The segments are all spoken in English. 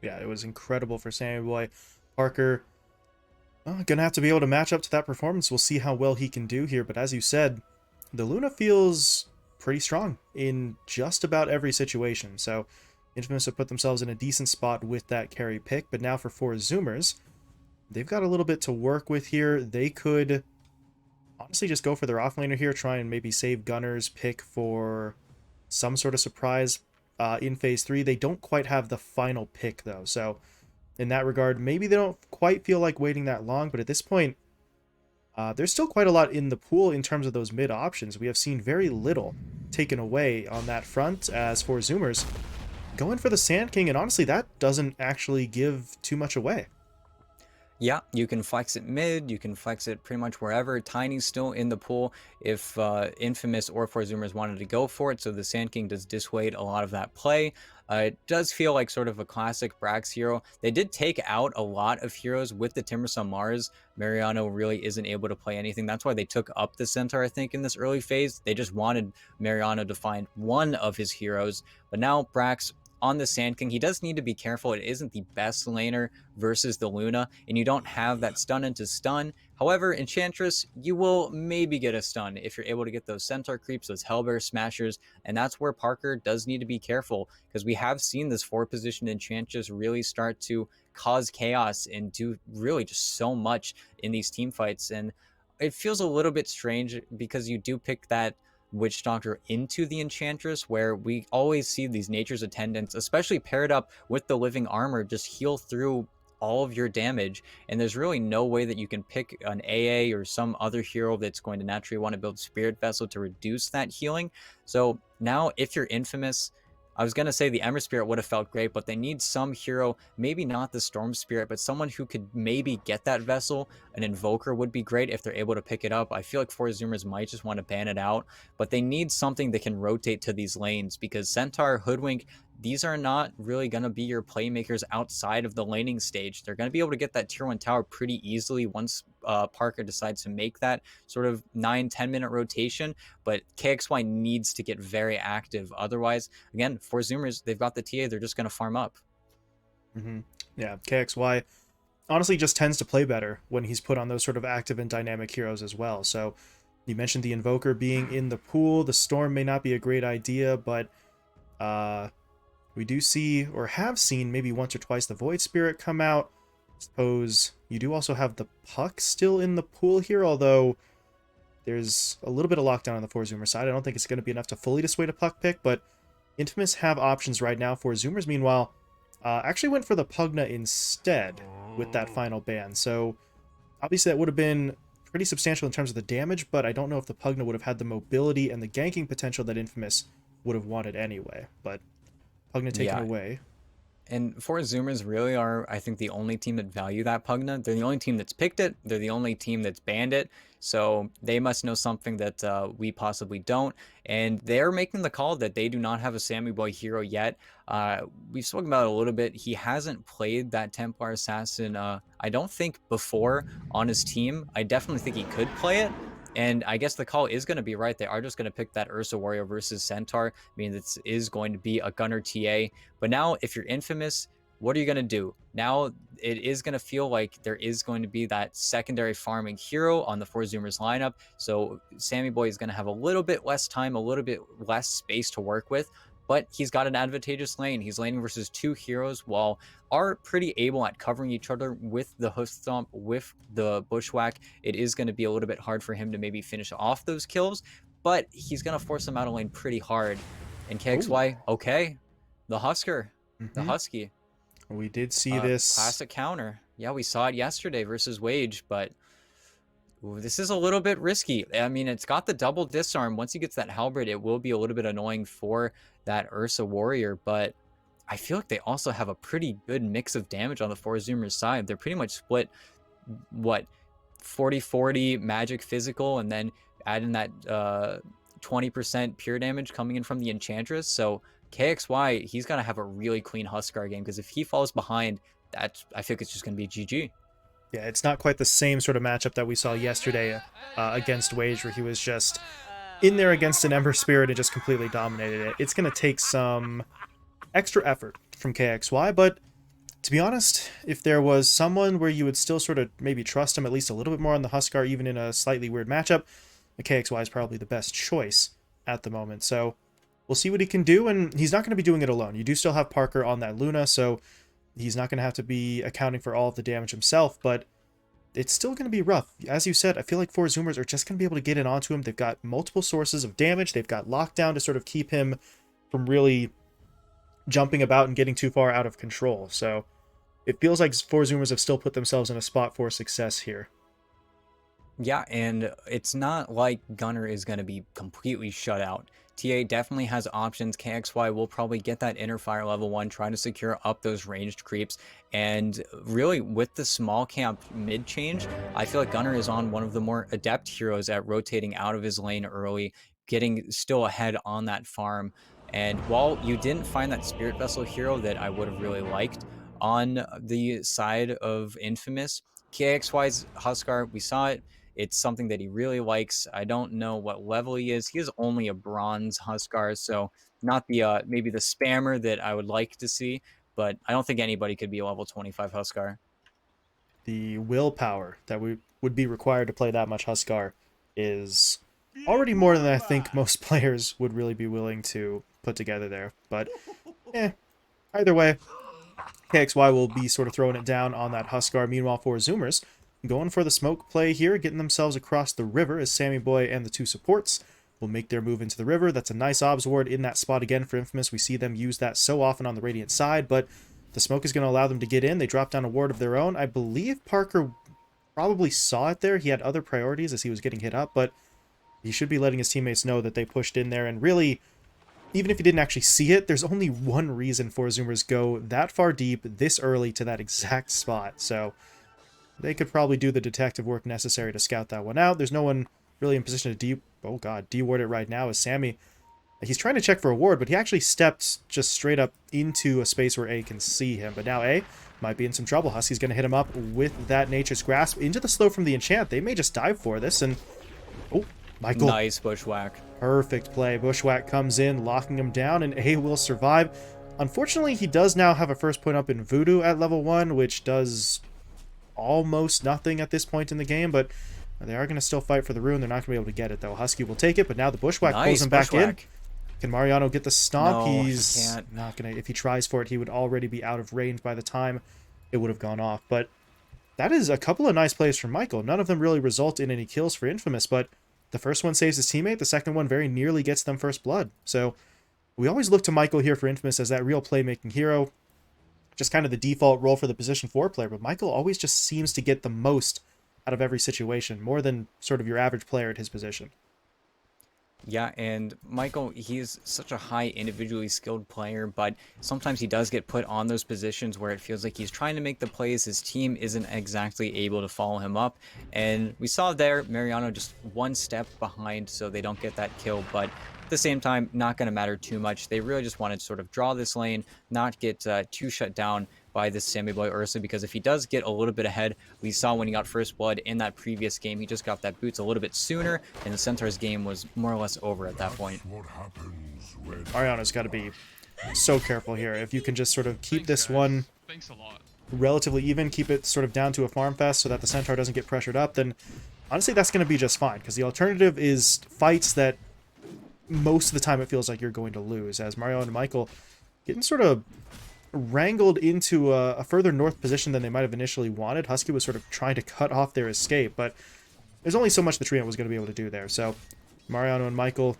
Yeah, it was incredible for Sammy Boy. Parker, gonna have to be able to match up to that performance. We'll see how well he can do here. But as you said, the Luna feels pretty strong in just about every situation. So Infamous have put themselves in a decent spot with that carry pick. But now for 4 Zoomers, they've got a little bit to work with here. They could honestly just go for their offlaner here, try and maybe save Gunner's pick for some sort of surprise in Phase 3. They don't quite have the final pick, though. So in that regard, maybe they don't quite feel like waiting that long. But at this point, there's still quite a lot in the pool in terms of those mid options. We have seen very little taken away on that front as 4 Zoomers going for the Sand King. And honestly, that doesn't actually give too much away. Yeah, you can flex it mid, you can flex it pretty much wherever. Tiny's still in the pool if Infamous or 4 Zoomers wanted to go for it, so the Sand King does dissuade a lot of that play. It does feel like sort of a classic Brax hero. They did take out a lot of heroes with the Timbersaw Mars. Mariano really isn't able to play anything. That's why they took up the Centaur, I think, in this early phase. They just wanted Mariano to find one of his heroes, but now Brax on the Sand King, he does need to be careful. It isn't the best laner versus the Luna, and you don't have that stun into stun. However, Enchantress, you will maybe get a stun if you're able to get those Centaur creeps, those Hellbear smashers, and that's where Parker does need to be careful, because we have seen this 4-position Enchantress really start to cause chaos and do really just so much in these team fights, and it feels a little bit strange because you do pick that Witch Doctor into the Enchantress, where we always see these Nature's Attendants, especially paired up with the Living Armor, just heal through all of your damage, and there's really no way that you can pick an AA or some other hero that's going to naturally want to build Spirit Vessel to reduce that healing. So now if you're Infamous, I was going to say the Ember Spirit would have felt great, but they need some hero, maybe not the Storm Spirit, but someone who could maybe get that vessel. An Invoker would be great if they're able to pick it up. I feel like 4 Zoomers might just want to ban it out, but they need something that can rotate to these lanes, because Centaur, Hoodwink, these are not really going to be your playmakers outside of the laning stage. They're going to be able to get that tier 1 tower pretty easily once Parker decides to make that sort of 9-10 minute rotation, but KXY needs to get very active. Otherwise, again, 4 Zoomers, they've got the TA, they're just going to farm up. Yeah, KXY honestly just tends to play better when he's put on those sort of active and dynamic heroes as well. So you mentioned the Invoker being in the pool. The Storm may not be a great idea, but we do see, or have seen maybe once or twice, the Void Spirit come out. I suppose you do also have the Puck still in the pool here, although there's a little bit of lockdown on the 4 Zoomer side. I don't think it's going to be enough to fully dissuade a Puck pick, but Infamous have options right now. 4 Zoomers, meanwhile, actually went for the Pugna instead with that final ban. So obviously that would have been pretty substantial in terms of the damage, but I don't know if the Pugna would have had the mobility and the ganking potential that Infamous would have wanted anyway. But Pugna taken away. And 4 Zoomers really are, I think, the only team that value that Pugna. They're the only team that's picked it. They're the only team that's banned it. So they must know something that we possibly don't. And they're making the call that they do not have a Sammy Boy hero yet. We've spoken about it a little bit. He hasn't played that Templar Assassin, I don't think, before on his team. I definitely think he could play it. And I guess the call is going to be right. They are just going to pick that Ursa Warrior versus Centaur. I mean, this is going to be a Gunner TA. But now, if you're Infamous, what are you going to do? Now, it is going to feel like there is going to be that secondary farming hero on the 4 Zoomers lineup. So Sammy Boy is going to have a little bit less time, a little bit less space to work with. But he's got an advantageous lane. He's laning versus 2 heroes, while are pretty able at covering each other with the hoof stomp, with the bushwhack. It is going to be a little bit hard for him to maybe finish off those kills, but he's going to force them out of lane pretty hard. And KXY, okay, the Husker, the Husky. We did see this classic counter. Yeah, we saw it yesterday versus Wage, but this is a little bit risky. I mean, it's got the double disarm. Once he gets that halberd, it will be a little bit annoying for that Ursa Warrior, but I feel like they also have a pretty good mix of damage on the 4 Zoomers side. They're pretty much split, what, 40-40 magic physical, and then add in that 20% pure damage coming in from the Enchantress. So KXY, he's going to have a really clean Huskar game, because if he falls behind, I think it's just going to be GG. Yeah, it's not quite the same sort of matchup that we saw yesterday against Wage, where he was just in there against an Ember Spirit and just completely dominated it. It's going to take some extra effort from KXY, but To be honest, if there was someone where you would still sort of maybe trust him at least a little bit more on the Huskar, even in a slightly weird matchup, the KXY is probably the best choice at the moment. So we'll see what he can do, and he's not going to be doing it alone. You do still have Parker on that Luna, so he's not going to have to be accounting for all of the damage himself, but it's still going to be rough. As you said, I feel like 4 Zoomers are just going to be able to get in onto him. They've got multiple sources of damage. They've got lockdown to sort of keep him from really jumping about and getting too far out of control. So it feels like 4 Zoomers have still put themselves in a spot for success here. Yeah, and it's not like Gunner is going to be completely shut out. TA definitely has options. KXY will probably get that inner fire level 1, trying to secure up those ranged creeps. And really, with the small camp mid change, I feel like Gunner is on one of the more adept heroes at rotating out of his lane early, getting still ahead on that farm. And while you didn't find that Spirit Vessel hero that I would have really liked on the side of Infamous, KXY's Huskar, we saw it. It's something that he really likes. I don't know what level he is. He is only a bronze Huskar, so not the maybe the spammer that I would like to see, but I don't think anybody could be a level 25 Huskar. The willpower that would be required to play that much Huskar is already more than I think most players would really be willing to put together there. But, either way, KXY will be sort of throwing it down on that Huskar. Meanwhile, for Zoomers, going for the smoke play here, getting themselves across the river as Sammy Boy and the 2 supports will make their move into the river. That's a nice obs ward in that spot again for Infamous. We see them use that so often on the Radiant side, but the smoke is going to allow them to get in. They drop down a ward of their own. I believe Parker probably saw it there. He had other priorities as he was getting hit up, but he should be letting his teammates know that they pushed in there. And really, even if you didn't actually see it, there's only one reason 4 Zoomers go that far deep this early to that exact spot. So they could probably do the detective work necessary to scout that one out. There's no one really in position to de-ward it right now as Sammy. He's trying to check for a ward, but he actually stepped just straight up into a space where A can see him. But now A might be in some trouble. Husky's going to hit him up with that Nature's Grasp into the slow from the enchant. They may just dive for this, and oh, Michael. Nice bushwhack. Perfect play. Bushwhack comes in, locking him down, and A will survive. Unfortunately, he does now have a first point up in Voodoo at level 1, which does almost nothing at this point in the game, but they are going to still fight for the rune. They're not going to be able to get it, though. Husky will take it, but now the Bushwhack pulls him back in. Can Mariano get the stomp? No, He's not going to. If he tries for it, he would already be out of range by the time it would have gone off. But that is a couple of nice plays from Michael. None of them really result in any kills for Infamous, but the first one saves his teammate. The second one very nearly gets them first blood. So we always look to Michael here for Infamous as that real playmaking hero. Just kind of the default role for the position 4 player, but Michael always just seems to get the most out of every situation, more than sort of your average player at his position. Yeah, and Michael, he's such a high individually skilled player, but sometimes he does get put on those positions where it feels like he's trying to make the plays. His team isn't exactly able to follow him up. And we saw there, Mariano just one step behind so they don't get that kill, but at the same time, not going to matter too much. They really just wanted to sort of draw this lane, not get too shut down by this Sammy Boy Ursa, because if he does get a little bit ahead, we saw when he got first blood in that previous game, he just got that boots a little bit sooner, and the Centaur's game was more or less over at that point. Mariano's got to be so careful here. If you can just sort of keep this one relatively even, keep it sort of down to a farm fest so that the Centaur doesn't get pressured up, then honestly that's going to be just fine, because the alternative is fights that most of the time it feels like you're going to lose, as Mario and Michael getting sort of wrangled into a further north position than they might have initially wanted. Husky was sort of trying to cut off their escape, but there's only so much the Treant was going to be able to do there. So Mariano and Michael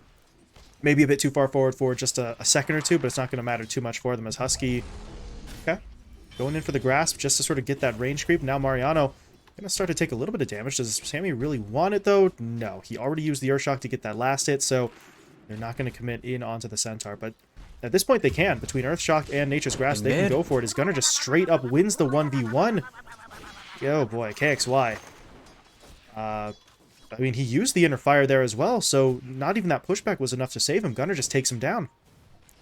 maybe a bit too far forward for just a second or two, but it's not going to matter too much for them as Husky, okay, going in for the grasp just to sort of get that range creep. Now Mariano going to start to take a little bit of damage. Does Sammy really want it, though? No. He already used the Earthshock to get that last hit, so they're not going to commit in onto the Centaur, but at this point they can. Between Earthshock and Nature's Grasp, they can go for it. As Gunner just straight up wins the 1v1. Oh boy, KXY. I mean, he used the inner fire there as well, so not even that pushback was enough to save him. Gunner just takes him down.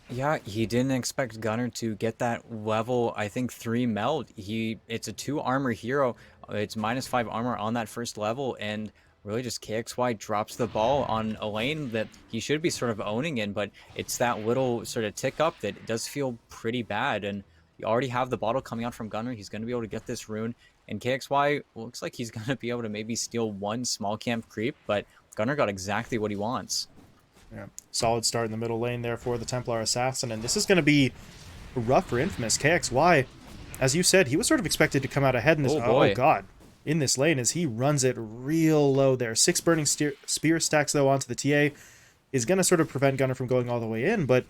Yeah, he didn't expect Gunner to get that level, I think, 3 meld. It's a 2 armor hero. It's -5 armor on that first level, and really just KXY drops the ball on a lane that he should be sort of owning in, but it's that little sort of tick up that does feel pretty bad. And You already have the bottle coming out from Gunner. He's going to be able to get this rune. And KXY looks like he's going to be able to maybe steal one small camp creep, but Gunner got exactly what he wants. Yeah, solid start in the middle lane there for the Templar Assassin, and this is going to be rough for Infamous. KXY, as you said, he was sort of expected to come out ahead in this. Oh, boy. Oh god, in this lane as he runs it real low there. 6 burning spear stacks though onto the TA is going to sort of prevent Gunner from going all the way in, but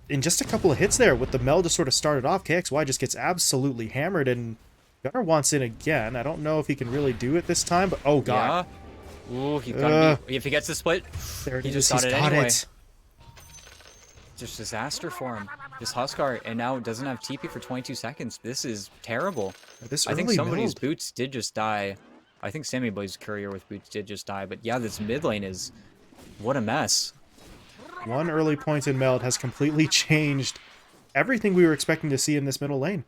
in just a couple of hits there with the Mel to sort of start it off, KXY just gets absolutely hammered, and Gunner wants in again. I don't know if he can really do it this time, but oh god. Yeah. Ooh, he's gonna be, if he gets the split, There it he is. just got He's it got anyway. it. Just disaster for him. This Huskar, and now doesn't have TP for 22 seconds. This is terrible. This I think early somebody's build. boots did just die. I think Sammy Boy's courier with boots did just die. But yeah, this mid lane is... what a mess. One early point in meld has completely changed everything we were expecting to see in this middle lane.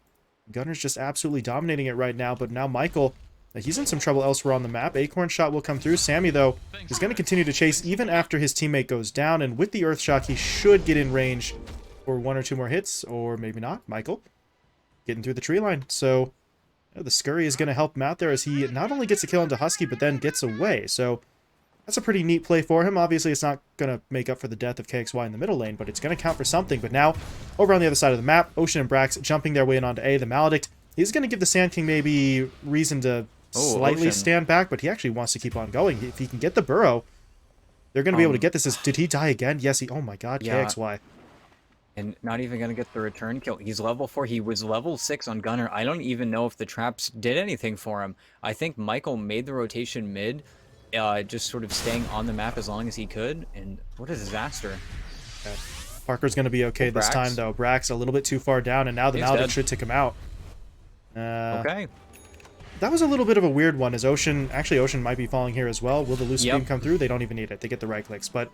Gunner's just absolutely dominating it right now, but now Michael, he's in some trouble elsewhere on the map. Acorn shot will come through. Sammy, though, is going to continue to chase even after his teammate goes down, and with the Earth Shock, he should get in range for 1 or 2 more hits, or maybe not. Michael getting through the tree line, so the Scurry is going to help him out there as he not only gets a kill into Husky, but then gets away, so that's a pretty neat play for him. Obviously, it's not going to make up for the death of KXY in the middle lane, but it's going to count for something. But now, over on the other side of the map, Ocean and Brax jumping their way in onto A. The Maledict, he's going to give the Sand King maybe reason to slightly stand back, but he actually wants to keep on going. If he can get the burrow, they're going to be able to get this. Did he die again? Yes, he... oh my god, Yeah. KXY. And not even going to get the return kill. He's level 4. He was level 6 on Gunner. I don't even know if the traps did anything for him. I think Michael made the rotation mid, just sort of staying on the map as long as he could. And what a disaster. Okay. Parker's going to be okay this time, though. Brax a little bit too far down, and now the Maledict should take him out. Okay. That was a little bit of a weird one, as Ocean... actually, Ocean might be falling here as well. Will the loose beam come through? They don't even need it. They get the right clicks. But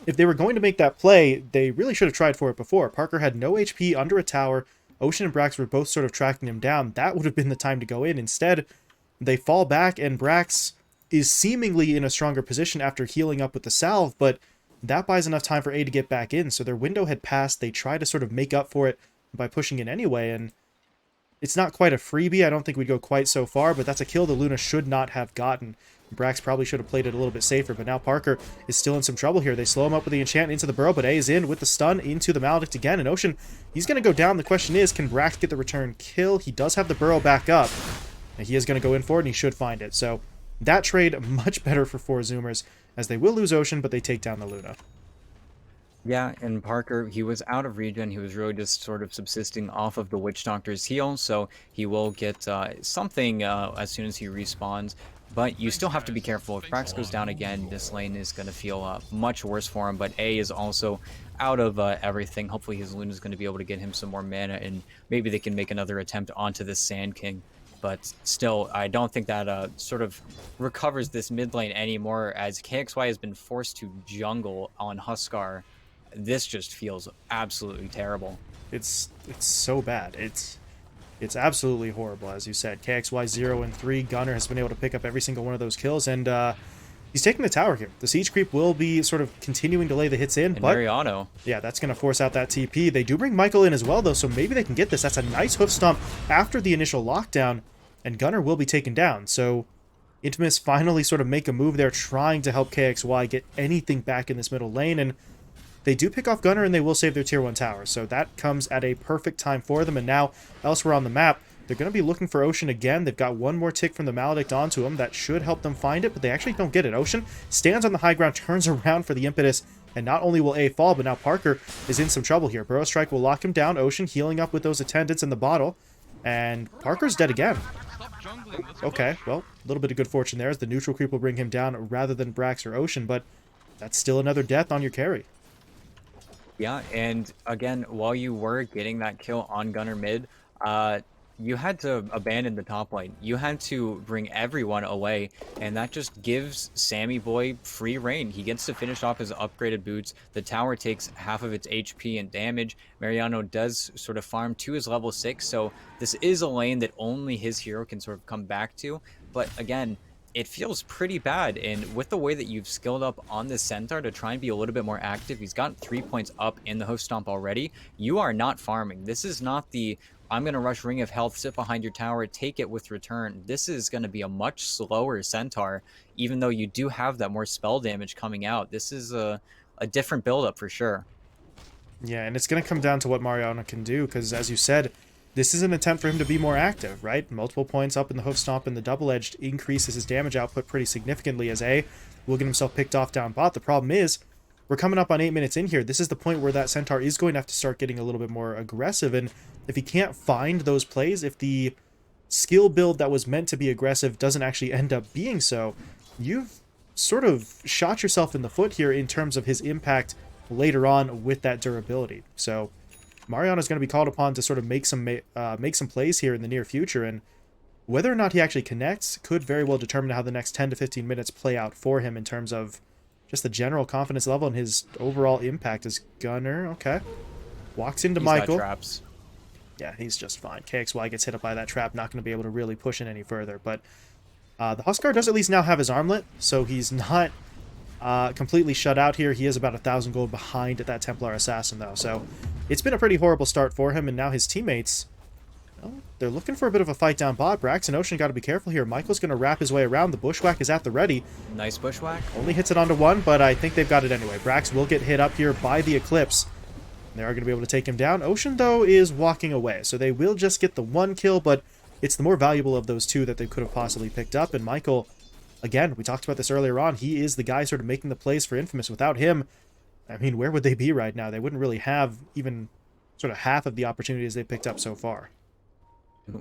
if they were going to make that play, they really should have tried for it before. Parker had no HP under a tower. Ocean and Brax were both sort of tracking him down. That would have been the time to go in. Instead, they fall back, and Brax is seemingly in a stronger position after healing up with the salve, but that buys enough time for A to get back in. So their window had passed. They tried to sort of make up for it by pushing in anyway, and it's not quite a freebie. I don't think we'd go quite so far, but that's a kill the Luna should not have gotten. Brax probably should have played it a little bit safer, but now Parker is still in some trouble here. They slow him up with the enchant into the burrow, but A is in with the stun into the Maledict again. And Ocean, he's going to go down. The question is, can Brax get the return kill? He does have the burrow back up. And he is going to go in for it, and he should find it. So that trade, much better for 4 Zoomers, as they will lose Ocean, but they take down the Luna. Yeah, and Parker, he was out of regen. He was really just sort of subsisting off of the Witch Doctor's heal, so he will get something as soon as he respawns. But you still have to be careful. If Brax goes down again, this lane is going to feel much worse for him. But A is also out of everything. Hopefully his Luna is going to be able to get him some more mana, and maybe they can make another attempt onto this Sand King. But still, I don't think that sort of recovers this mid lane anymore, as KXY has been forced to jungle on Huskar. This just feels absolutely terrible. It's so bad. It's absolutely horrible, as you said. KXY 0 and 3. Gunner has been able to pick up every single one of those kills, and he's taking the tower here. The siege creep will be sort of continuing to lay the hits in, and but Mariano. Yeah, that's going to force out that TP. They do bring Michael in as well, though, so maybe they can get this. That's a nice hoof stomp after the initial lockdown, and Gunner will be taken down. So Infamous finally sort of make a move there, trying to help KXY get anything back in this middle lane, and they do pick off Gunner, and they will save their tier 1 tower. So that comes at a perfect time for them, and now elsewhere on the map, they're going to be looking for Ocean again. They've got one more tick from the Maledict onto him. That should help them find it, but they actually don't get it. Ocean stands on the high ground, turns around for the impetus, and not only will A fall, but now Parker is in some trouble here. Burrow Strike will lock him down. Ocean healing up with those attendants in the bottle, and Parker's dead again. Okay, well, a little bit of good fortune there, as the neutral creep will bring him down rather than Brax or Ocean, but that's still another death on your carry. Yeah, and again, while you were getting that kill on Gunner mid, you had to abandon the top lane. You had to bring everyone away, and that just gives Sammy Boy free reign. He gets to finish off his upgraded boots. The tower takes half of its HP and damage. Mariano does sort of farm to his level 6, so this is a lane that only his hero can sort of come back to. But again, it feels pretty bad. And with the way that you've skilled up on this Centaur to try and be a little bit more active, he's got 3 points up in the hoof stomp already. You are not farming. This is not the I'm going to rush Ring of Health, sit behind your tower, take it with return. This is going to be a much slower Centaur, even though you do have that more spell damage coming out. This is a different buildup for sure. Yeah, and it's going to come down to what Mariano can do, because as you said, this is an attempt for him to be more active, right? Multiple points up in the hoof stomp, and the double-edged increases his damage output pretty significantly as A will get himself picked off down bot. The problem is, we're coming up on 8 minutes in here. This is the point where that Centaur is going to have to start getting a little bit more aggressive, and if he can't find those plays, if the skill build that was meant to be aggressive doesn't actually end up being so, you've sort of shot yourself in the foot here in terms of his impact later on with that durability. So Mariano's going to be called upon to sort of make some plays here in the near future, and whether or not he actually connects could very well determine how the next 10 to 15 minutes play out for him in terms of just the general confidence level and his overall impact as Gunner. Okay. Walks into Michael. Got traps. Yeah, he's just fine. KXY gets hit up by that trap, not going to be able to really push it any further, but the Huskar does at least now have his armlet, so he's not completely shut out here. He is about 1,000 gold behind at that Templar Assassin, though, so it's been a pretty horrible start for him, and now his teammates, well, they're looking for a bit of a fight down bot. Brax and Ocean got to be careful here. Michael's going to wrap his way around. The Bushwhack is at the ready. Nice Bushwhack. Only hits it onto one, but I think they've got it anyway. Brax will get hit up here by the Eclipse. They are going to be able to take him down. Ocean, though, is walking away, so they will just get the one kill, but it's the more valuable of those two that they could have possibly picked up. And Michael, again, we talked about this earlier on, he is the guy sort of making the plays for Infamous. Without him, I mean, where would they be right now? They wouldn't really have even sort of half of the opportunities they picked up so far.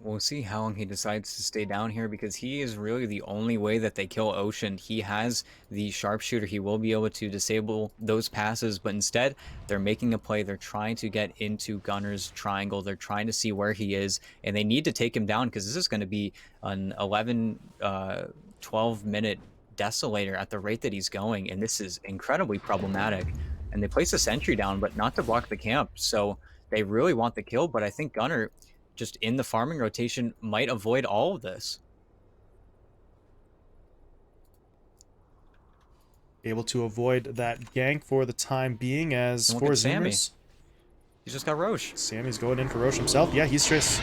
We'll see how long he decides to stay down here, because he is really the only way that they kill Ocean. He has the sharpshooter. He will be able to disable those passes, but instead they're making a play. They're trying to get into Gunner's triangle. They're trying to see where he is, and they need to take him down, because this is going to be an 12-minute desolator at the rate that he's going, and this is incredibly problematic. And they place a sentry down, but not to block the camp, so they really want the kill, but I think Gunner, just in the farming rotation, might avoid all of this. Able to avoid that gank for the time being, as for Sammy. Zoomers. He's just got Roche. Sammy's going in for Roche himself. Yeah, he's just...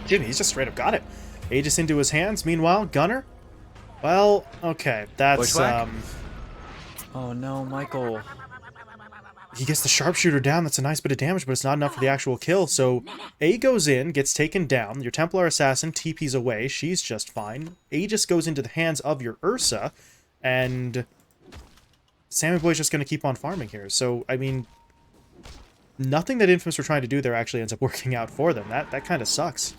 Dude, he's just straight up got it. Aegis into his hands. Meanwhile, Gunner? Well, okay, that's... Oh no, Michael. He gets the sharpshooter down. That's a nice bit of damage, but it's not enough for the actual kill. So A goes in, gets taken down. Your Templar Assassin TP's away. She's just fine. Aegis goes into the hands of your Ursa, and Sammy Boy's just going to keep on farming here. So, I mean, nothing that Infamous were trying to do there actually ends up working out for them. That kind of sucks.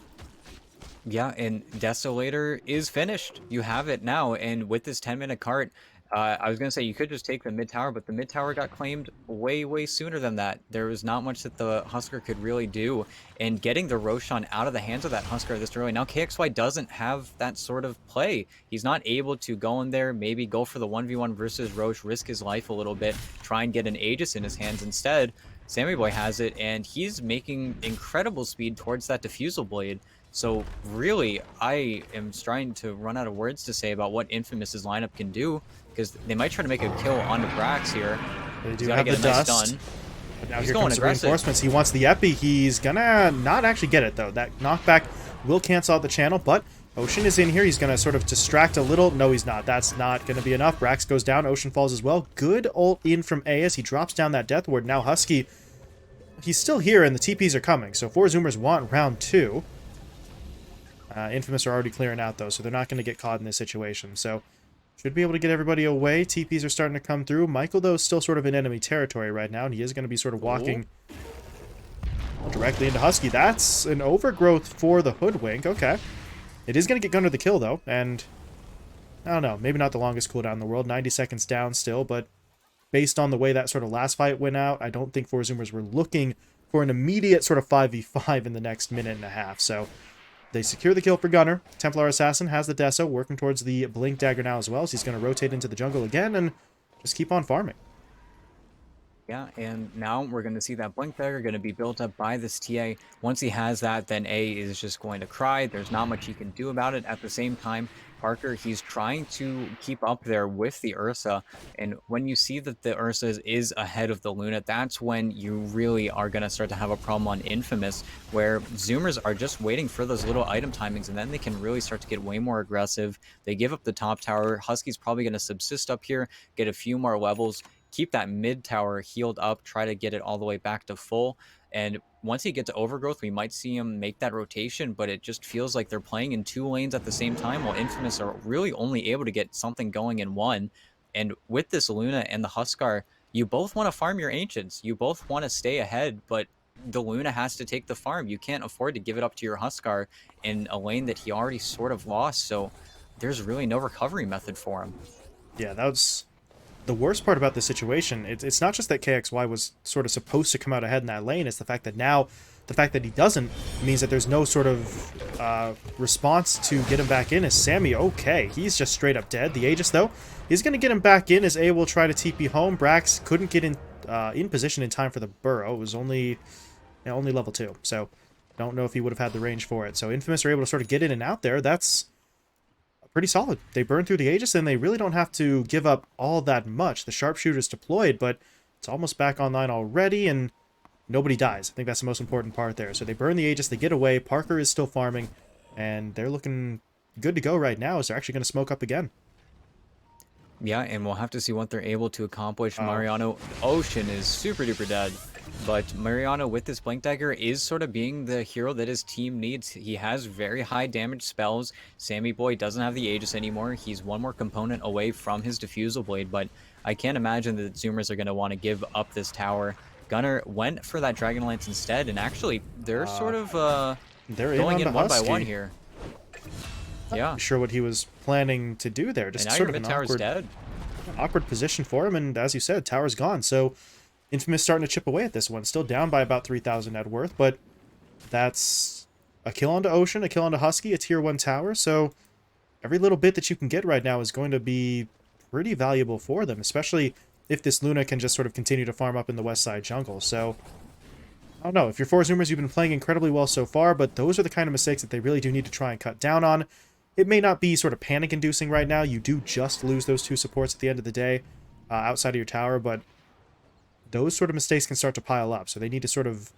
Yeah, and Desolator is finished. You have it now, and with this 10-minute cart, I was going to say you could just take the mid tower, but the mid tower got claimed way, way sooner than that. There was not much that the Huskar could really do, and getting the Roshan out of the hands of that Huskar this early. Now KXY doesn't have that sort of play. He's not able to go in there, maybe go for the 1v1 versus Roche, risk his life a little bit, try and get an Aegis in his hands. Instead, Sammy Boy has it, and he's making incredible speed towards that Diffusal Blade. So really, I am trying to run out of words to say about what Infamous's lineup can do, because they might try to make a kill onto Brax here. They do have the dust. Nice But now He's here going comes the aggressive. reinforcements. He wants the Epi. He's gonna not actually get it, though. That knockback will cancel out the channel, but Ocean is in here. He's gonna sort of distract a little. No, he's not. That's not gonna be enough. Brax goes down. Ocean falls as well. Good ult in from A as he drops down that Death Ward. Now Husky, he's still here, and the TPs are coming. So 4 Zoomers want round 2. Infamous are already clearing out, though, so they're not going to get caught in this situation. So, should be able to get everybody away. TPs are starting to come through. Michael, though, is still sort of in enemy territory right now, and he is going to be sort of walking directly into Husky. That's an overgrowth for the Hoodwink. Okay. It is going to get Gunner the kill, though, and I don't know. Maybe not the longest cooldown in the world. 90 seconds down still, but based on the way that sort of last fight went out, I don't think 4 Zoomers were looking for an immediate sort of 5v5 in the next minute and a half. So, they secure the kill for Gunner. Templar Assassin has the Deso, working towards the Blink Dagger now as well, so he's going to rotate into the jungle again and just keep on farming. Yeah, and now we're going to see that Blink Dagger going to be built up by this TA. Once he has that, then A is just going to cry. There's not much he can do about it. At the same time, Parker, he's trying to keep up there with the Ursa. And when you see that the Ursa is ahead of the Luna, that's when you really are going to start to have a problem on Infamous, where Zoomers are just waiting for those little item timings, and then they can really start to get way more aggressive. They give up the top tower. Husky's probably going to subsist up here, get a few more levels, keep that mid tower healed up, try to get it all the way back to full. And once he gets to overgrowth, we might see him make that rotation, but it just feels like they're playing in two lanes at the same time, while Infamous are really only able to get something going in one. And with this Luna and the Huskar, you both want to farm your Ancients. You both want to stay ahead, but the Luna has to take the farm. You can't afford to give it up to your Huskar in a lane that he already sort of lost, so there's really no recovery method for him. Yeah, that was the worst part about this situation. It's not just that KXY was sort of supposed to come out ahead in that lane, it's the fact that now, the fact that he doesn't means that there's no sort of response to get him back in. Is Sammy okay? He's just straight up dead. The Aegis, though, is going to get him back in as A will try to TP home. Brax couldn't get in position in time for the burrow. It was only level 2, so don't know if he would have had the range for it. So Infamous are able to sort of get in and out there. That's pretty solid. They burn through the Aegis, and they really don't have to give up all that much. The sharpshooter's deployed, but it's almost back online already, and nobody dies. I think that's the most important part there. So they burn the Aegis, they get away. Parker is still farming, and they're looking good to go right now as they're actually going to smoke up again. Yeah, and we'll have to see what they're able to accomplish. Mariano Ocean is super duper dead. But Mariano with this Blink Dagger is sort of being the hero that his team needs. He has very high damage spells. Sammy Boy doesn't have the Aegis anymore. He's one more component away from his Diffusal Blade, but I can't imagine that Zoomers are going to want to give up this tower. Gunner went for that Dragon Lance instead, and actually, they're sort of they're going in one by Husky. one here. Yeah. Not sure what he was planning to do there. Just And now sort your of mid an tower's dead. awkward position for him, and as you said, tower's gone. So Infamous starting to chip away at this one. Still down by about 3,000 net worth, but that's a kill onto Ocean, a kill onto Husky, a tier 1 tower. So every little bit that you can get right now is going to be pretty valuable for them, especially if this Luna can just sort of continue to farm up in the west side jungle. So I don't know. If you're 4Zoomers, you've been playing incredibly well so far, but those are the kind of mistakes that they really do need to try and cut down on. It may not be sort of panic-inducing right now. You do just lose those 2 supports at the end of the day outside of your tower, but those sort of mistakes can start to pile up. So they need to sort of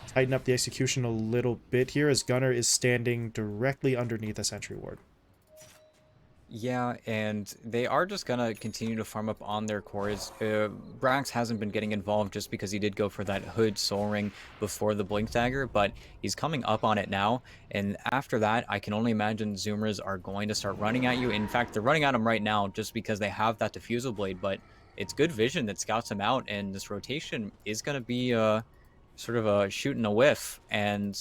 tighten up the execution a little bit here as Gunner is standing directly underneath a sentry ward. Yeah, and they are just gonna continue to farm up on their cores. Brax hasn't been getting involved just because he did go for that Hood Soul Ring before the Blink Dagger, but he's coming up on it now, and after that, I can only imagine Zoomers are going to start running at you. In fact, they're running at him right now just because they have that Diffusal Blade, but it's good vision that scouts him out, and this rotation is gonna be sort of a shoot and a whiff, and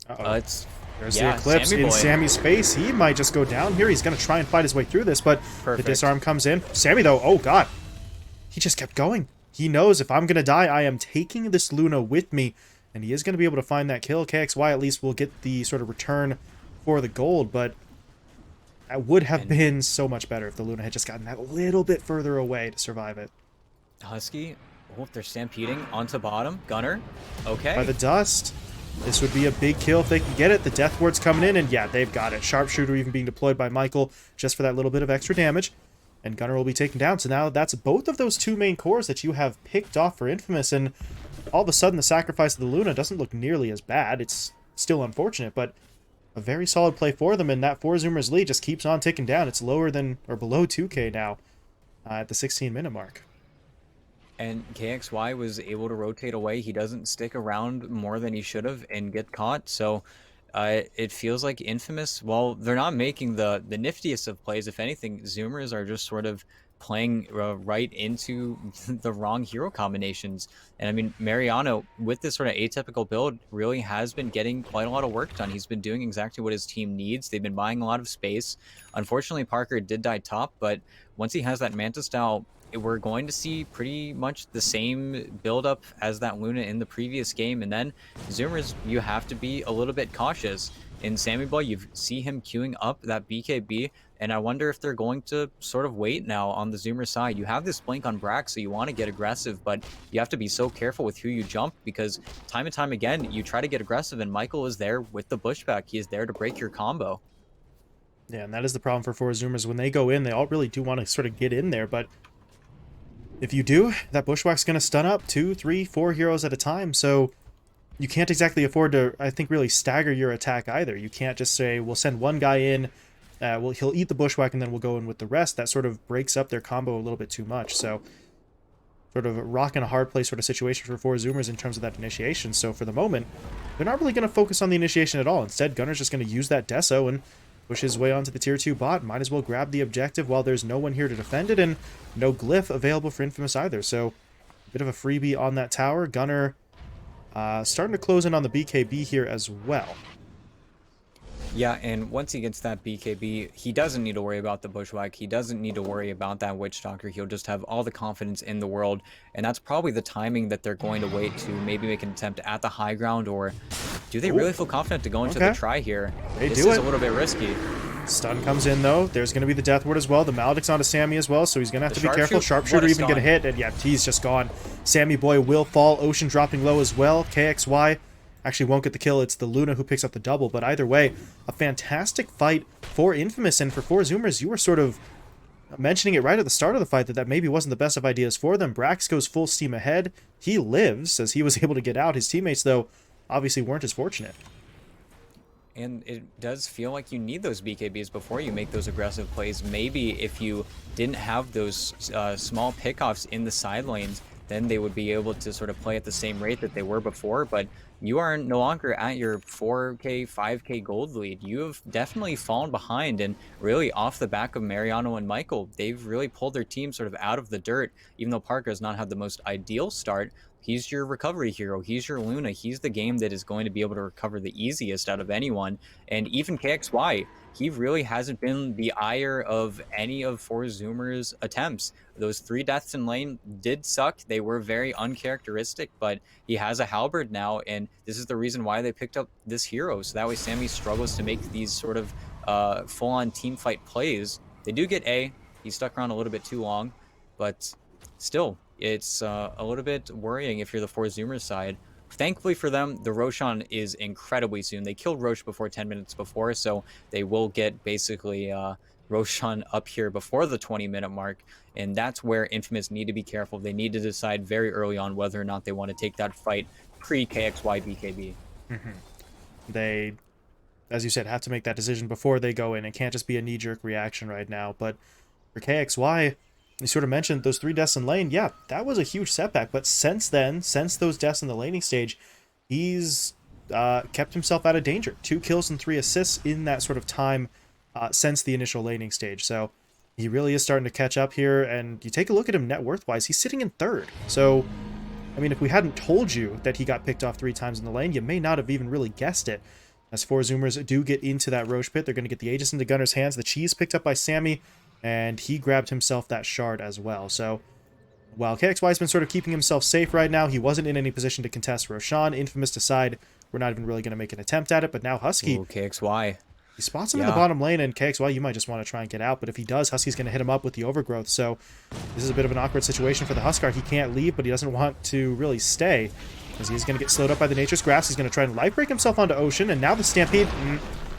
it's... There's the Eclipse in Sammy's face. He might just go down here. He's going to try and fight his way through this, but the disarm comes in. Sammy, though, oh god. He just kept going. He knows if I'm going to die, I am taking this Luna with me, and he is going to be able to find that kill. KXY at least will get the sort of return for the gold, but that would have been so much better if the Luna had just gotten that little bit further away to survive it. Husky, oh, they're stampeding onto bottom. Gunner, okay. By the dust. This would be a big kill if they can get it. The Death Ward's coming in, and yeah, they've got it. Sharpshooter even being deployed by Michael just for that little bit of extra damage. And Gunner will be taken down. So now that's both of those 2 main cores that you have picked off for Infamous, and all of a sudden the sacrifice of the Luna doesn't look nearly as bad. It's still unfortunate, but a very solid play for them, and that 4Zoomers lead just keeps on ticking down. It's lower than, or below 2K now at the 16-minute mark. And KXY was able to rotate away. He doesn't stick around more than he should have and get caught. So it feels like Infamous, well, they're not making the niftiest of plays. If anything, Zoomers are just sort of playing right into the wrong hero combinations. And I mean, Mariano, with this sort of atypical build, really has been getting quite a lot of work done. He's been doing exactly what his team needs. They've been buying a lot of space. Unfortunately, Parker did die top, but once he has that Manta style, we're going to see pretty much the same build-up as that Luna in the previous game. And then Zoomers, you have to be a little bit cautious. in Sammy Boy, you see him queuing up that BKB, and I wonder if they're going to sort of wait now on the Zoomer side. You have this blink on Brax, so you want to get aggressive, but you have to be so careful with who you jump because time and time again, you try to get aggressive, and Michael is there with the pushback. He is there to break your combo. Yeah, and that is the problem for four Zoomers. When they go in, they all really do want to sort of get in there, but if you do, that Bushwhack's going to stun up 2, 3, 4 heroes at a time, so you can't exactly afford to, I think, really stagger your attack either. You can't just say, we'll send one guy in, well, he'll eat the Bushwhack, and then we'll go in with the rest. That sort of breaks up their combo a little bit too much, so sort of a rock and a hard place sort of situation for four Zoomers in terms of that initiation. So for the moment, they're not really going to focus on the initiation at all. Instead, Gunner's just going to use that Deso and push his way onto the tier 2 bot. Might as well grab the objective while there's no one here to defend it, and no glyph available for Infamous either. So a bit of a freebie on that tower. Gunner starting to close in on the BKB here as well. Yeah, and once he gets that BKB, he doesn't need to worry about the Bushwhack. He doesn't need to worry about that Witch Doctor. He'll just have all the confidence in the world, and that's probably the timing that they're going to wait to maybe make an attempt at the high ground, or do they really feel confident to go into the try here? This is a little bit risky. Stun comes in, though. There's going to be the Death Ward as well. The Maledict's onto Sammy as well, so he's going to have to be careful. Sharpshooter even going to hit, and yeah, he's just gone. Sammy Boy will fall. Ocean dropping low as well. KXY actually won't get the kill. It's the Luna who picks up the double, but either way, a fantastic fight for Infamous, and for four Zoomers, you were sort of mentioning it right at the start of the fight that maybe wasn't the best of ideas for them. Brax goes full steam ahead. He lives, as he was able to get out. His teammates, though, obviously weren't as fortunate. And it does feel like you need those BKBs before you make those aggressive plays. Maybe if you didn't have those small pickoffs in the side lanes, then they would be able to sort of play at the same rate that they were before. But you are no longer at your 4K, 5K gold lead. You have definitely fallen behind, and really off the back of Mariano and Michael, they've really pulled their team sort of out of the dirt. Even though Parker has not had the most ideal start, he's your recovery hero. He's your Luna. He's the game that is going to be able to recover the easiest out of anyone. And even KXY, he really hasn't been the ire of any of four Zoomers' attempts. Those 3 deaths in lane did suck. They were very uncharacteristic, but he has a halberd now, and this is the reason why they picked up this hero. So that way Sammy struggles to make these sort of full-on team fight plays. They do get A. He stuck around a little bit too long, but still, it's a little bit worrying if you're the four Zoomers side. Thankfully for them, the Roshan is incredibly soon. They killed Roche before 10 minutes before, so they will get basically Roshan up here before the 20-minute mark, and that's where Infamous need to be careful. They need to decide very early on whether or not they want to take that fight pre-KXY BKB. They, as you said, have to make that decision before they go in. It can't just be a knee-jerk reaction right now, but for KXY, you sort of mentioned those 3 deaths in lane. Yeah, that was a huge setback. But since then, since those deaths in the laning stage, he's kept himself out of danger. 2 kills and 3 assists in that sort of time since the initial laning stage. So he really is starting to catch up here. And you take a look at him net worth-wise, he's sitting in 3rd. So, I mean, if we hadn't told you that he got picked off 3 times in the lane, you may not have even really guessed it. As four Zoomers do get into that Roche pit, they're going to get the Aegis into Gunner's hands. The cheese picked up by Sammy, and he grabbed himself that shard as well. So while KXY's been sort of keeping himself safe right now, he wasn't in any position to contest Roshan. Infamous decide we're not even really going to make an attempt at it, but now Husky... Ooh, KXY. He spots him in the bottom lane, and KXY, you might just want to try and get out, but if he does, Husky's going to hit him up with the overgrowth, so this is a bit of an awkward situation for the Huskar. He can't leave, but he doesn't want to really stay, because he's going to get slowed up by the Nature's Grasp. He's going to try and life break himself onto Ocean, and now the Stampede...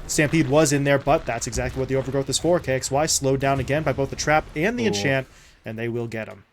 Stampede was in there, but that's exactly what the overgrowth is for. KXY slowed down again by both the trap and the enchant, and they will get him.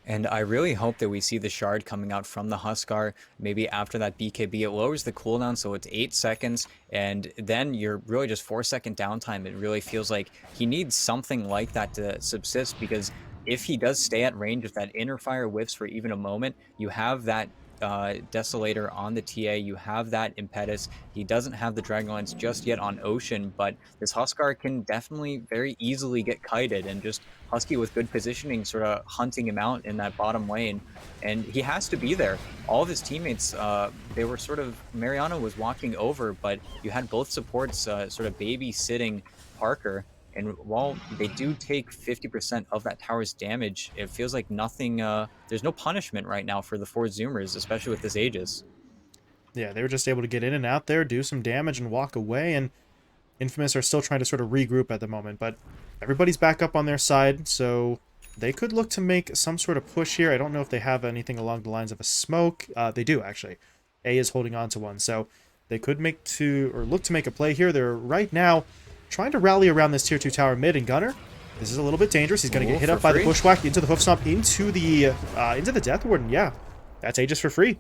And I really hope that we see the shard coming out from the Huskar. Maybe after that BKB, it lowers the cooldown, so it's 8 seconds, and then you're really just 4-second downtime. It really feels like he needs something like that to subsist, because if he does stay at range, if that inner fire whiffs for even a moment, you have that Desolator on the TA, you have that Impetus. He doesn't have the Dragonlance just yet on Ocean, but this Huskar can definitely very easily get kited, and just Husky with good positioning sort of hunting him out in that bottom lane, and he has to be there. All of his teammates, they were sort of, Mariano was walking over, but you had both supports sort of babysitting Parker. And while they do take 50% of that tower's damage, it feels like nothing, there's no punishment right now for the four Zoomers, especially with this Aegis. Yeah, they were just able to get in and out there, do some damage, and walk away, and Infamous are still trying to sort of regroup at the moment, but everybody's back up on their side, so they could look to make some sort of push here. I don't know if they have anything along the lines of a smoke. They do, actually. A is holding on to one, so they could look to make a play here. They're right now trying to rally around this tier 2 tower mid, and Gunner, this is a little bit dangerous. He's going to get hit up by the bushwhack, into the hoof stomp, into the Death Warden. Yeah, that's Aegis for free.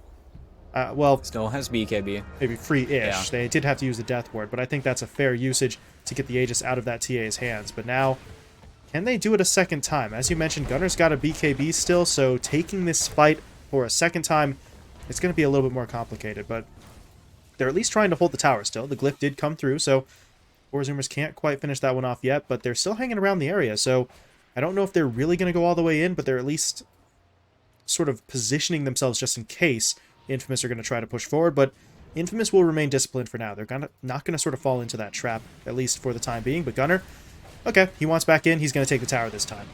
Well, Still has BKB. maybe free-ish. Yeah. They did have to use the Death Ward, but I think that's a fair usage to get the Aegis out of that TA's hands. But now, can they do it a second time? As you mentioned, Gunner's got a BKB still, so taking this fight for a second time, it's going to be a little bit more complicated. But they're at least trying to hold the tower still. The glyph did come through, so Four Zoomers can't quite finish that one off yet, but they're still hanging around the area. So I don't know if they're really going to go all the way in, but they're at least sort of positioning themselves just in case Infamous are going to try to push forward, but Infamous will remain disciplined for now. They're not going to sort of fall into that trap, at least for the time being. But Gunner, okay, he wants back in. He's going to take the tower this time.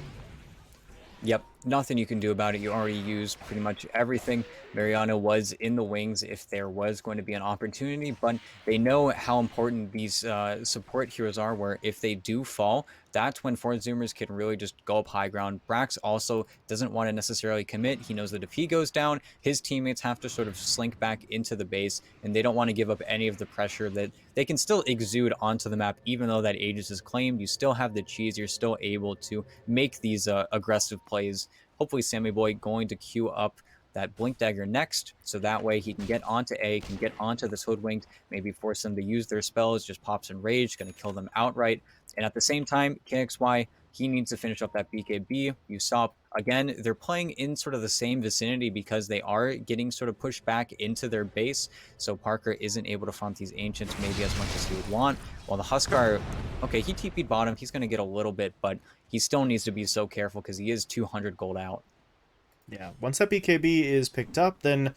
Yep, nothing you can do about it. You already used pretty much everything. Mariano was in the wings if there was going to be an opportunity, but they know how important these support heroes are, where if they do fall, that's when Four Zoomers can really just go up high ground. Brax also doesn't want to necessarily commit. He knows that if he goes down, his teammates have to sort of slink back into the base, and they don't want to give up any of the pressure that they can still exude onto the map. Even though that Aegis is claimed, you still have the cheese. You're still able to make these aggressive plays. Hopefully Sammy Boy going to queue up that Blink Dagger next, so that way he can get onto A, can get onto this Hoodwinked, maybe force them to use their spells, just pops in rage, going to kill them outright. And at the same time, KXY, he needs to finish up that BKB. You saw, again, they're playing in sort of the same vicinity because they are getting sort of pushed back into their base, so Parker isn't able to front these Ancients maybe as much as he would want, while the Huskar, okay, he TP'd bottom, he's going to get a little bit, but he still needs to be so careful because he is 200 gold out. Yeah, once that BKB is picked up, then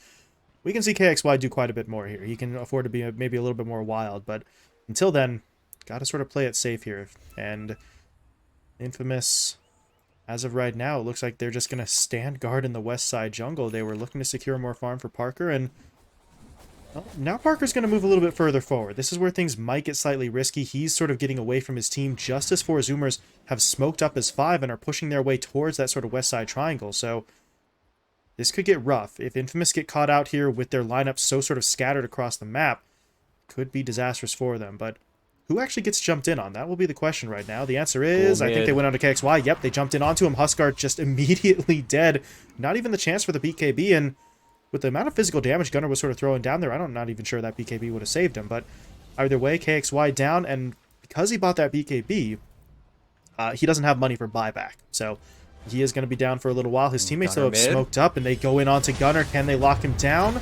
we can see KXY do quite a bit more here. He can afford to be maybe a little bit more wild, but until then, got to sort of play it safe here. And Infamous, as of right now, it looks like they're just going to stand guard in the west side jungle. They were looking to secure more farm for Parker, and well, now Parker's going to move a little bit further forward. This is where things might get slightly risky. He's sort of getting away from his team just as Four Zoomers have smoked up as 5 and are pushing their way towards that sort of west side triangle. So this could get rough. If Infamous get caught out here with their lineup so sort of scattered across the map, could be disastrous for them. But who actually gets jumped in on? That will be the question right now. The answer is, I think they went on to KXY. Yep, they jumped in onto him. Huskar just immediately dead. Not even the chance for the BKB, and with the amount of physical damage Gunner was sort of throwing down there, I'm not even sure that BKB would have saved him. But either way, KXY down, and because he bought that BKB, he doesn't have money for buyback. So he is going to be down for a little while. His teammates, though, have smoked up, and they go in onto Gunner. Can they lock him down?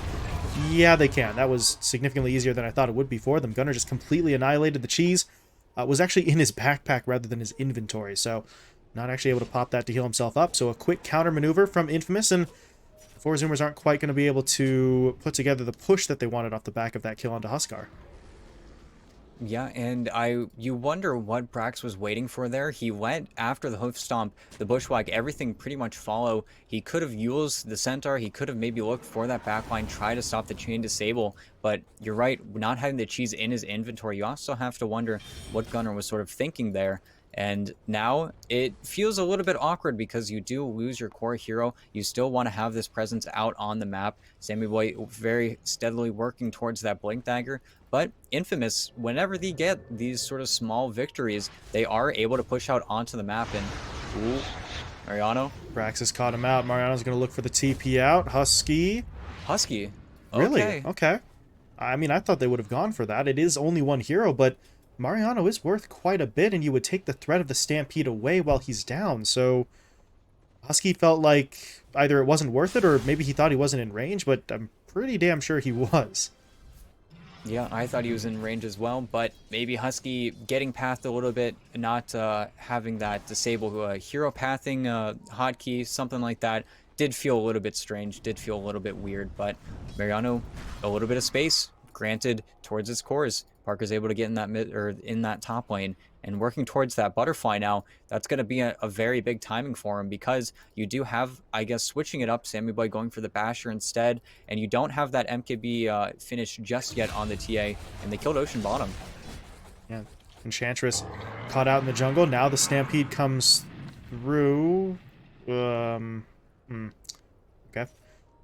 Yeah, they can. That was significantly easier than I thought it would be for them. Gunner just completely annihilated the cheese. Was actually in his backpack rather than his inventory, so not actually able to pop that to heal himself up. So a quick counter maneuver from Infamous, and Four Zoomers aren't quite going to be able to put together the push that they wanted off the back of that kill onto Huskar. Yeah, and you wonder what Brax was waiting for there. He went after the hoof stomp, the bushwhack, everything pretty much follow. He could have used the centaur, he could have maybe looked for that backline, try to stop the chain disable, but you're right, not having the cheese in his inventory, you also have to wonder what Gunner was sort of thinking there. And now it feels a little bit awkward because you do lose your core hero. You still want to have this presence out on the map. Sammy Boy very steadily working towards that Blink Dagger. But Infamous, whenever they get these sort of small victories, they are able to push out onto the map. And, ooh, Mariano. Brax has caught him out. Mariano's going to look for the TP out. Husky. Okay. Really? Okay. I mean, I thought they would have gone for that. It is only one hero, but Mariano is worth quite a bit, and you would take the threat of the Stampede away while he's down, so Husky felt like either it wasn't worth it, or maybe he thought he wasn't in range, but I'm pretty damn sure he was. Yeah, I thought he was in range as well, but maybe Husky getting pathed a little bit, not having that disable hero pathing hotkey, something like that, did feel a little bit strange, did feel a little bit weird, but Mariano, a little bit of space, granted towards his cores. Parker's able to get in that mid or in that top lane and working towards that butterfly now. That's going to be a very big timing for him because you do have, I guess, switching it up, Sammy Boy going for the basher instead, and you don't have that MKB finish just yet on the TA, and they killed Ocean bottom. Yeah, Enchantress caught out in the jungle. Now the Stampede comes through. Okay.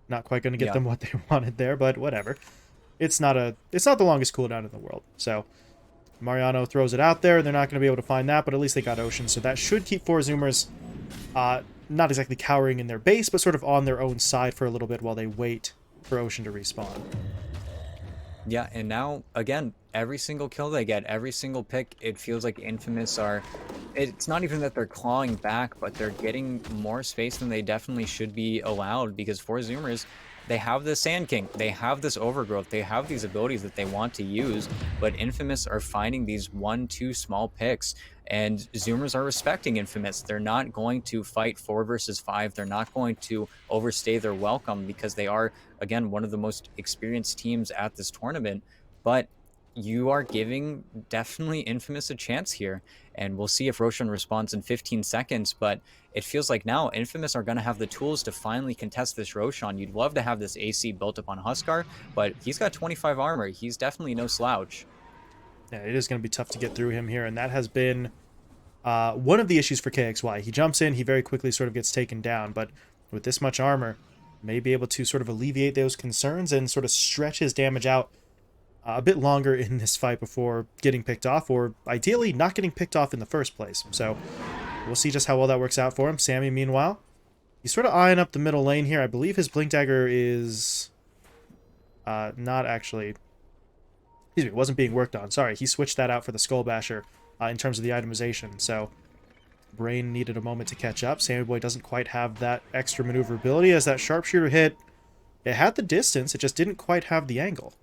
Not quite going to get Yeah. them what they wanted there, but whatever. It's not the longest cooldown in the world. So Mariano throws it out there. They're not going to be able to find that, but at least they got Ocean. So that should keep 4Zoomers not exactly cowering in their base, but sort of on their own side for a little bit while they wait for Ocean to respawn. Yeah, and now, again, every single kill they get, every single pick, it feels like Infamous are... It's not even that they're clawing back, but they're getting more space than they definitely should be allowed, because 4Zoomers, they have the Sand King, they have this overgrowth, they have these abilities that they want to use, but Infamous are finding these 1-2 small picks, and Zoomers are respecting Infamous. They're not going to fight 4 versus 5. They're not going to overstay their welcome because they are, again, one of the most experienced teams at this tournament. But you are giving definitely Infamous a chance here, and we'll see if Roshan responds in 15 seconds, but it feels like now Infamous are going to have the tools to finally contest this Roshan. You'd love to have this AC built up on Huskar, but he's got 25 armor. He's definitely no slouch. Yeah, it is going to be tough to get through him here, and that has been one of the issues for KXY. He jumps in, he very quickly sort of gets taken down, but with this much armor, may be able to sort of alleviate those concerns and sort of stretch his damage out a bit longer in this fight before getting picked off, or ideally not getting picked off in the first place. So we'll see just how well that works out for him. Sammy, meanwhile, he's sort of eyeing up the middle lane here. I believe his Blink Dagger is not actually... Excuse me, it wasn't being worked on. Sorry, he switched that out for the Skull Basher in terms of the itemization. So Brain needed a moment to catch up. Sammy Boy doesn't quite have that extra maneuverability as that Sharpshooter hit. It had the distance, it just didn't quite have the angle.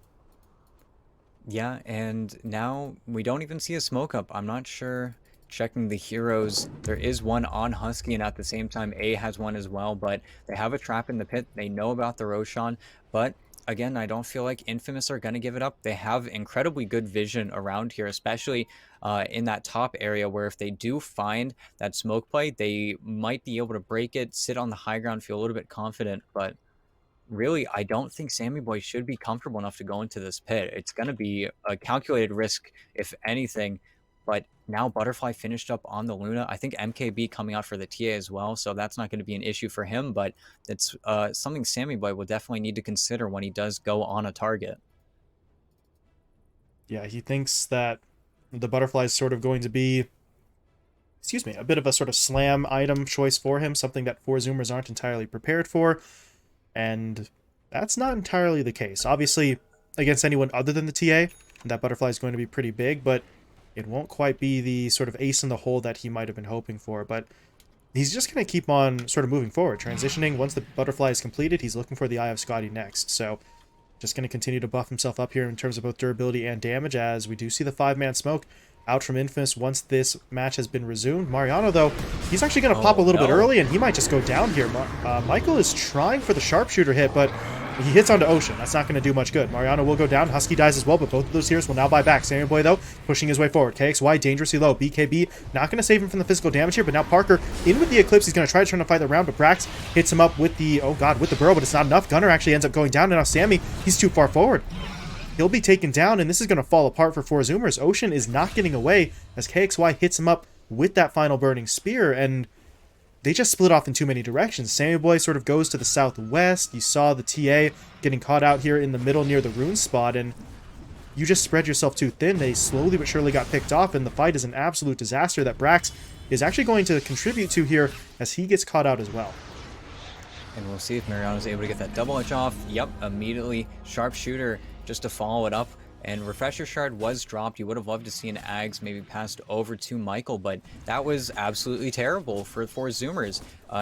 Yeah, and now we don't even see a smoke up. I'm not sure. Checking the heroes, there is one on Husky, and at the same time, A has one as well, but they have a trap in the pit. They know about the Roshan, but again, I don't feel like Infamous are going to give it up. They have incredibly good vision around here, especially in that top area where if they do find that smoke play, they might be able to break it, sit on the high ground, feel a little bit confident, but really, I don't think Sammy Boy should be comfortable enough to go into this pit. It's going to be a calculated risk, if anything. But now Butterfly finished up on the Luna. I think MKB coming out for the TA as well, so that's not going to be an issue for him. But it's something Sammy Boy will definitely need to consider when he does go on a target. Yeah, he thinks that the Butterfly is sort of going to be, excuse me, a bit of a sort of slam item choice for him, something that 4Zoomers aren't entirely prepared for. And that's not entirely the case. Obviously, against anyone other than the TA, that Butterfly is going to be pretty big, but it won't quite be the sort of ace in the hole that he might have been hoping for. But he's just going to keep on sort of moving forward, transitioning. Once the Butterfly is completed, he's looking for the Eye of Scotty next. So just going to continue to buff himself up here in terms of both durability and damage, as we do see the 5-man smoke out from Infamous once this match has been resumed. Mariano, though, he's actually going to pop a little bit early, and he might just go down here. Michael is trying for the Sharpshooter hit, but he hits onto Ocean. That's not going to do much good. Mariano will go down. Husky dies as well, but both of those heroes will now buy back. Sammy Boy, though, pushing his way forward. KXY dangerously low. BKB not going to save him from the physical damage here, but now Parker in with the Eclipse. He's going to try to fight the round, but Brax hits him up with the, oh god, with the Burrow, but it's not enough. Gunner actually ends up going down, and now Sammy, he's too far forward. He'll be taken down, and this is going to fall apart for 4Zoomers. Ocean is not getting away as KXY hits him up with that final Burning Spear, and they just split off in too many directions. Sammy Boy sort of goes to the southwest. You saw the TA getting caught out here in the middle near the rune spot, and you just spread yourself too thin. They slowly but surely got picked off, and the fight is an absolute disaster that Brax is actually going to contribute to here as he gets caught out as well. And we'll see if Mariano's able to get that double edge off. Yep, immediately Sharpshooter just to follow it up. And Refresher Shard was dropped. You would have loved to see an Ags maybe passed over to Michael, but that was absolutely terrible for 4Zoomers.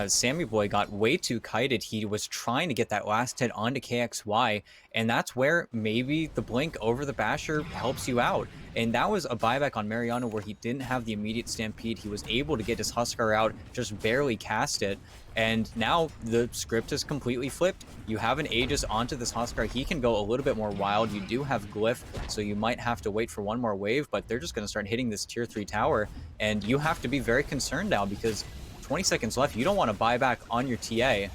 Sammy Boy got way too kited. He was trying to get that last hit onto KXY, and that's where maybe the blink over the Basher helps you out. And that was a buyback on Mariano where he didn't have the immediate Stampede. He was able to get his Huskar out, just barely cast it. And now the script is completely flipped. You have an Aegis onto this Huskar. He can go a little bit more wild. You do have Glyph, so you might have to wait for one more wave, but they're just going to start hitting this tier 3 tower. And you have to be very concerned now because 20 seconds left. You don't want to buy back on your TA.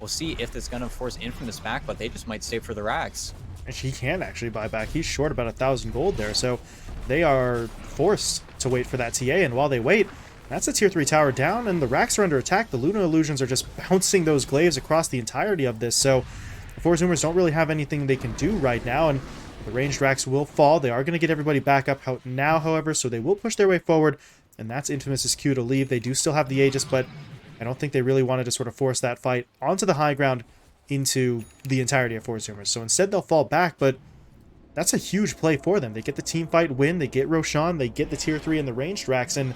We'll see if it's going to force Infamous back, but they just might stay for the racks. And he can actually buy back. He's short about 1,000 gold there, so they are forced to wait for that TA. And while they wait, that's a tier 3 tower down, and the racks are under attack. The Luna Illusions are just bouncing those glaives across the entirety of this, so the 4 Zoomers don't really have anything they can do right now, and the ranged racks will fall. They are going to get everybody back up now, however, so they will push their way forward, and that's Infamous's cue to leave. They do still have the Aegis, but I don't think they really wanted to sort of force that fight onto the high ground into the entirety of 4 Zoomers. So instead, they'll fall back, but that's a huge play for them. They get the team fight win, they get Roshan, they get the tier 3 and the ranged racks, and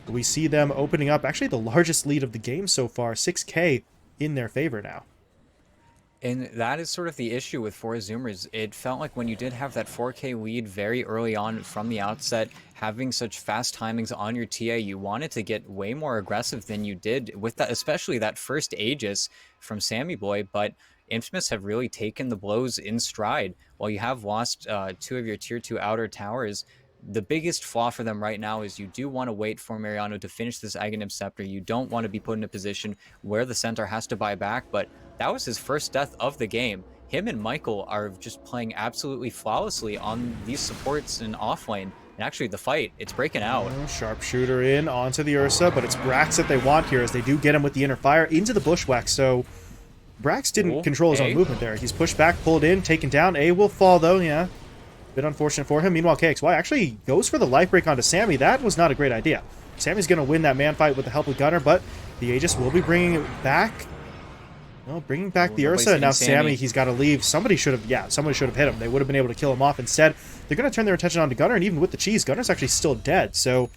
we see them opening up actually the largest lead of the game so far, 6k in their favor now. And that is sort of the issue with 4 Zoomers. It felt like when you did have that 4k lead very early on from the outset, having such fast timings on your TA, you wanted to get way more aggressive than you did with that, especially that first Aegis from Sammy Boy, but Infamous have really taken the blows in stride. While you have lost 2 of your tier 2 outer towers, the biggest flaw for them right now is you do want to wait for Mariano to finish this Aghanim Scepter. You don't want to be put in a position where the Centaur has to buy back, but that was his first death of the game. Him and Michael are just playing absolutely flawlessly on these supports and offlane. And actually, the fight, it's breaking out. Sharpshooter in onto the Ursa, but it's Brax that they want here as they do get him with the inner fire into the bushwhack. So Brax didn't control his own movement there. He's pushed back, pulled in, taken down. A will fall, though, yeah. Bit unfortunate for him. Meanwhile, KXY actually goes for the life break onto Sammy. That was not a great idea. Sammy's going to win that man fight with the help of Gunner, but the Aegis will be bringing it back. Well, bringing back the Ursa, and now Sammy, he's got to leave. Somebody should have hit him. They would have been able to kill him off. Instead, they're going to turn their attention onto Gunner, and even with the cheese, Gunner's actually still dead. So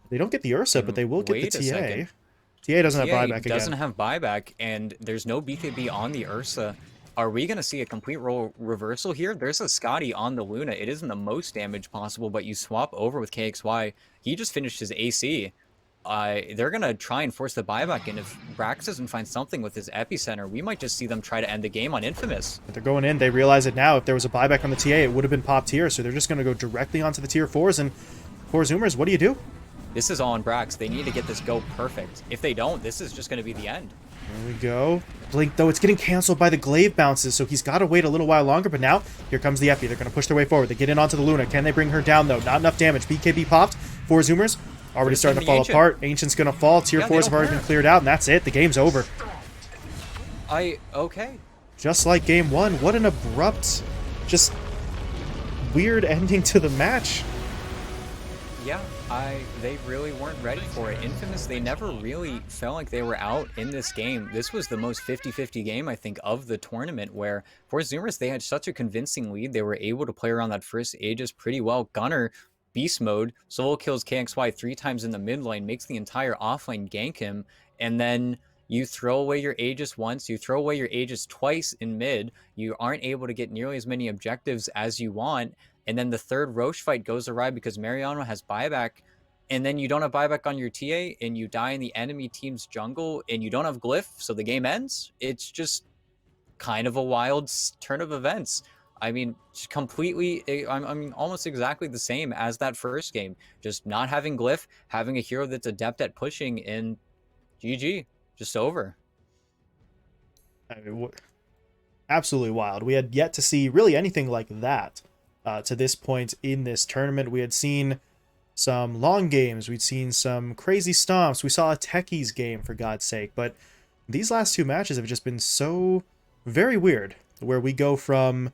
they don't get the Ursa, but they will get the TA. TA doesn't have buyback again. Doesn't have buyback, and there's no BKB on the Ursa. Are we going to see a complete role reversal here? There's a Scotty on the Luna. It isn't the most damage possible, but you swap over with KXY. He just finished his AC. They're going to try and force the buyback, and if Brax doesn't find something with his Epicenter, we might just see them try to end the game on Infamous. But they're going in. They realize it now. If there was a buyback on the TA, it would have been popped here, so they're just going to go directly onto the tier 4s, and 4 Zoomers, what do you do? This is all on Brax. They need to get this go perfect. If they don't, this is just going to be the end. There we go. Blink, though, it's getting canceled by the glaive bounces, so he's got to wait a little while longer, but now, here comes the Epi. They're going to push their way forward. They get in onto the Luna. Can they bring her down, though? Not enough damage. BKB popped. 4 Zoomers already starting to fall apart. Ancient's going to fall. Tier 4s have already been cleared out, and that's it. The game's over. Okay. Just like game 1. What an abrupt, just weird ending to the match. Yeah, they really weren't ready for it. Infamous, they never really felt like they were out in this game. This was the most 50-50 game, I think, of the tournament, where for Zoomers, they had such a convincing lead. They were able to play around that first Aegis pretty well. Gunner, beast mode, solo kills KXY 3 times in the mid lane, makes the entire offlane gank him, and then you throw away your Aegis once, you throw away your Aegis twice in mid, you aren't able to get nearly as many objectives as you want, and then the third Roche fight goes awry because Mariano has buyback, and then you don't have buyback on your TA, and you die in the enemy team's jungle, and you don't have glyph, so the game ends. It's just kind of a wild turn of events. I mean, completely, I mean, almost exactly the same as that first game. Just not having glyph, having a hero that's adept at pushing, and GG, just over. I mean, absolutely wild. We had yet to see really anything like that. To this point in this tournament, we had seen some long games, we'd seen some crazy stomps, we saw a Techies game, for God's sake, but these last 2 matches have just been so very weird, where we go from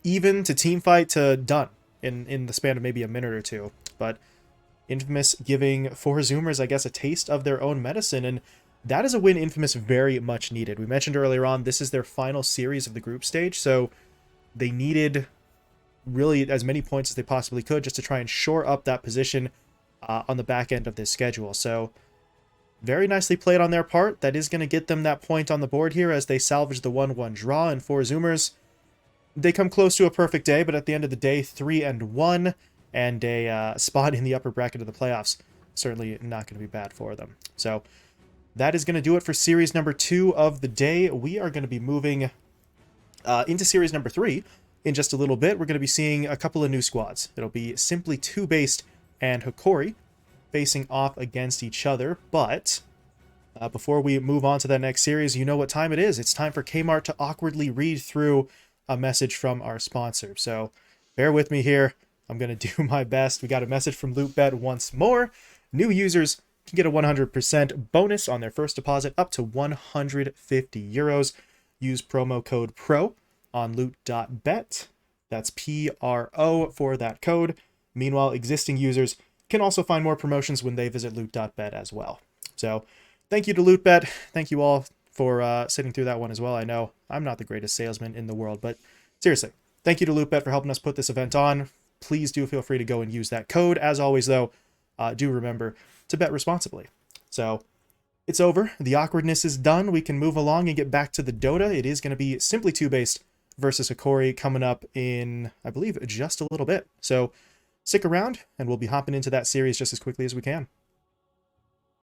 even to team fight to done in the span of maybe a minute or 2, but Infamous giving 4 Zoomers, I guess, a taste of their own medicine, and that is a win Infamous very much needed. We mentioned earlier on, this is their final series of the group stage, so they needed really as many points as they possibly could just to try and shore up that position on the back end of this schedule. So very nicely played on their part. That is going to get them that point on the board here as they salvage the 1-1 draw. And 4 Zoomers, they come close to a perfect day, but at the end of the day, 3-1 and a spot in the upper bracket of the playoffs. Certainly not going to be bad for them. So that is going to do it for series number 2 of the day. We are going to be moving into series number 3 in just a little bit. We're going to be seeing a couple of new squads. It'll be Simply 2 Based and Hikori facing off against each other. But before we move on to that next series, you know what time it is. It's time for KMart to awkwardly read through a message from our sponsor. So bear with me here. I'm going to do my best. We got a message from LootBet once more. New users can get a 100% bonus on their first deposit up to 150 euros. Use promo code PRO on loot.bet. That's PRO for that code. Meanwhile, existing users can also find more promotions when they visit loot.bet as well. So thank you to LootBet. Thank you all for sitting through that one as well. I know I'm not the greatest salesman in the world, but seriously, thank you to LootBet for helping us put this event on. Please do feel free to go and use that code. As always, though, do remember to bet responsibly. So it's over. The awkwardness is done. We can move along and get back to the Dota. It is going to be Simply 2 Based versus Hikori coming up in, I believe, just a little bit. So stick around, and we'll be hopping into that series just as quickly as we can.